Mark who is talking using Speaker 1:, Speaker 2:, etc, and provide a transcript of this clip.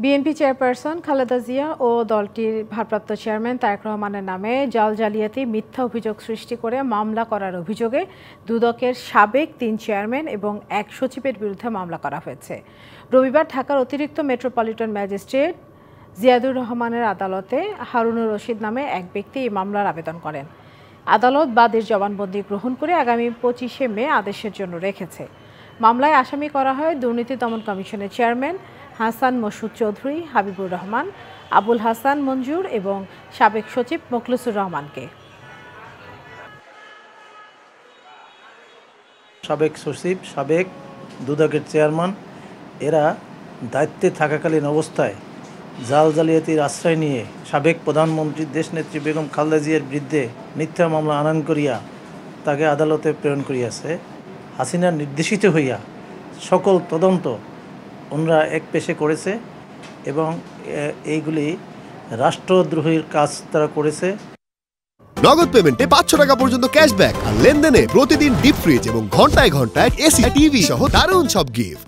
Speaker 1: BNP chairperson Khaleda Zia ও দলটির ভারপ্রাপ্ত chairman Tarique রহমানের নামে জালিয়াতি মিথ্যা অভিযোগ সৃষ্টি করে মামলা করার অভিযোগে দুদকের সাবেক ৩ চেয়ারম্যান এবং ১ সচিবের বিরুদ্ধে মামলা করা হয়েছে। রবিবার ঢাকার অতিরিক্ত মেট্রোপলিটন ম্যাজিস্ট্রেট জিয়াদুর রহমানের আদালতে হারুনুর রশিদ নামে এক ব্যক্তি এই মামলার আবেদন করেন। আদালত বাদীর জবানবন্দি গ্রহণ করে আগামী ২৫শে মে আদেশের জন্য রেখেছে। মামলায় আসামি করা হয় দুর্নীতি দমন কমিশনের চেয়ারম্যান হাসান মসুদ চৌধুরী, হাবিবুর রহমান, আবুল হাসান মঞ্জুর এবং সাবেক সচিব মোখলেসুর রহমানকে।
Speaker 2: সাবেক সচিব, সাবেক দুদকের চেয়ারম্যান এরা দায়িত্বে থাকাকালীন অবস্থায় জালিয়াতির আশ্রয় নিয়ে সাবেক প্রধানমন্ত্রী দেশনেত্রী বেগম খালেদা জিয়ার বিরুদ্ধে মিথ্যা মামলা আনয়ন করিয়া তাকে আদালতে প্রেরণ করিয়াছে। হাসিনার নির্দেশিত হইয়া সকল তদন্ত ওনারা এক পেশে করেছে এবং এইগুলি রাষ্ট্রদ্রোহীর কাজ তারা করেছে।
Speaker 3: নগদ পেমেন্টে ৫০০ টাকা পর্যন্ত ক্যাশব্যাক আর লেনদেনে প্রতিদিন ডিপ ফ্রিজ এবং ঘন্টায় ঘন্টায় এসি টিভি সহ দারুণ সব গিফট।